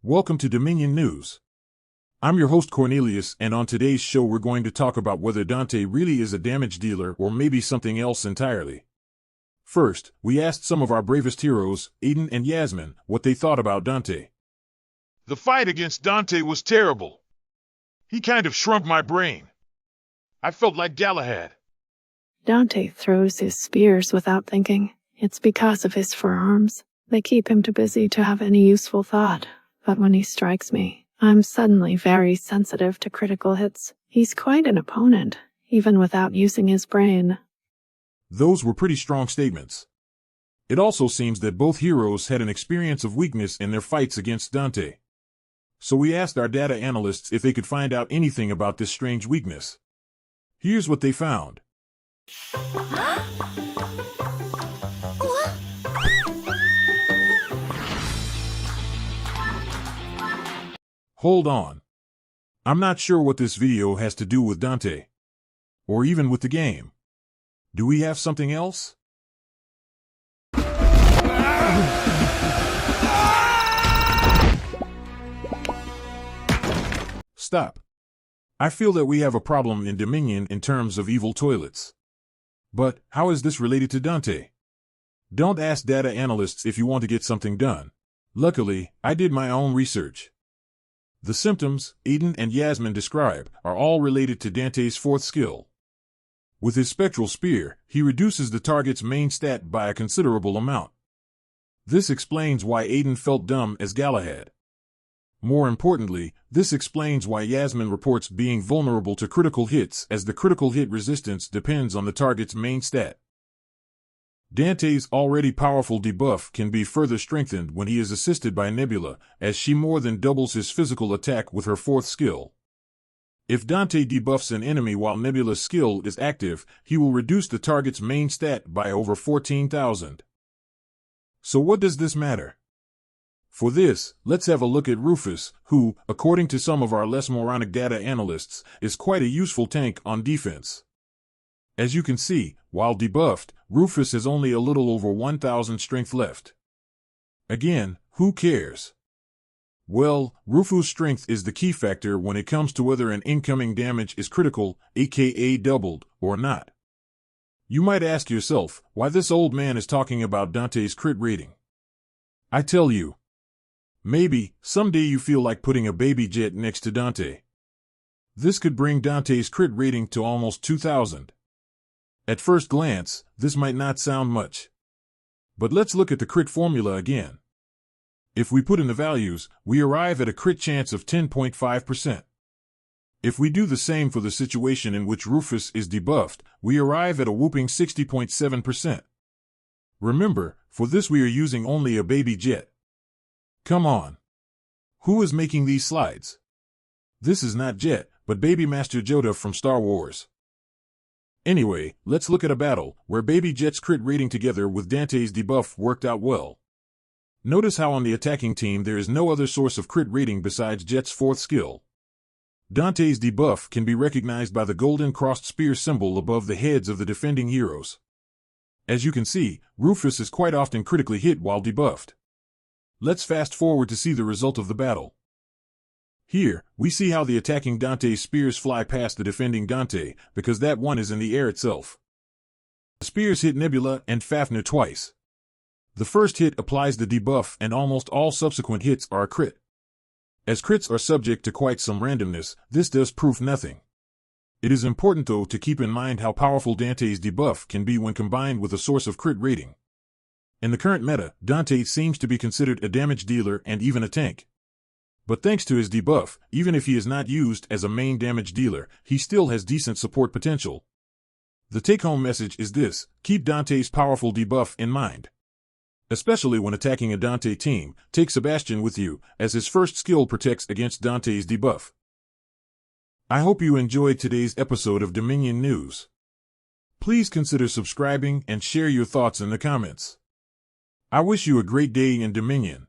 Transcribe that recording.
Welcome to Dominion News. I'm your host Cornelius, and on today's show we're going to talk about whether Dante really is a damage dealer or maybe something else entirely. First, we asked some of our bravest heroes, Aidan and Yasmine, what they thought about Dante. The fight against Dante was terrible. He kind of shrunk my brain. I felt like Galahad. Dante throws his spears without thinking. It's because of his forearms. They keep him too busy to have any useful thought. But when he strikes me, I'm suddenly very sensitive to critical hits. He's quite an opponent, even without using his brain. Those were pretty strong statements. It also seems that both heroes had an experience of weakness in their fights against Dante. So we asked our data analysts if they could find out anything about this strange weakness. Here's what they found. Hold on. I'm not sure what this video has to do with Dante. Or even with the game. Do we have something else? Stop. I feel that we have a problem in Dominion in terms of evil toilets. But how is this related to Dante? Don't ask data analysts if you want to get something done. Luckily, I did my own research. The symptoms Aidan and Yasmine describe are all related to Dante's fourth skill. With his spectral spear, he reduces the target's main stat by a considerable amount. This explains why Aidan felt dumb as Galahad. More importantly, this explains why Yasmine reports being vulnerable to critical hits, as the critical hit resistance depends on the target's main stat. Dante's already powerful debuff can be further strengthened when he is assisted by Nebula, as she more than doubles his physical attack with her fourth skill. If Dante debuffs an enemy while Nebula's skill is active, he will reduce the target's main stat by over 14,000. So what does this matter? For this, let's have a look at Rufus, who, according to some of our less moronic data analysts, is quite a useful tank on defense. As you can see, while debuffed, Rufus has only a little over 1,000 strength left. Again, who cares? Well, Rufus' strength is the key factor when it comes to whether an incoming damage is critical, aka doubled, or not. You might ask yourself, why this old man is talking about Dante's crit rating. I tell you. Maybe, someday you feel like putting a baby jet next to Dante. This could bring Dante's crit rating to almost 2,000. At first glance, this might not sound much. But let's look at the crit formula again. If we put in the values, we arrive at a crit chance of 10.5%. If we do the same for the situation in which Rufus is debuffed, we arrive at a whooping 60.7%. Remember, for this we are using only a baby jet. Come on. Who is making these slides? This is not Jet, but Baby Master Yoda from Star Wars. Anyway, let's look at a battle where Baby Jet's crit rating together with Dante's debuff worked out well. Notice how on the attacking team there is no other source of crit rating besides Jet's fourth skill. Dante's debuff can be recognized by the golden crossed spear symbol above the heads of the defending heroes. As you can see, Rufus is quite often critically hit while debuffed. Let's fast forward to see the result of the battle. Here, we see how the attacking Dante's spears fly past the defending Dante, because that one is in the air itself. The spears hit Nebula and Fafnir twice. The first hit applies the debuff and almost all subsequent hits are a crit. As crits are subject to quite some randomness, this does prove nothing. It is important though to keep in mind how powerful Dante's debuff can be when combined with a source of crit rating. In the current meta, Dante seems to be considered a damage dealer and even a tank. But thanks to his debuff, even if he is not used as a main damage dealer, he still has decent support potential. The take-home message is this: keep Dante's powerful debuff in mind. Especially when attacking a Dante team, take Sebastian with you, as his first skill protects against Dante's debuff. I hope you enjoyed today's episode of Dominion News. Please consider subscribing and share your thoughts in the comments. I wish you a great day in Dominion.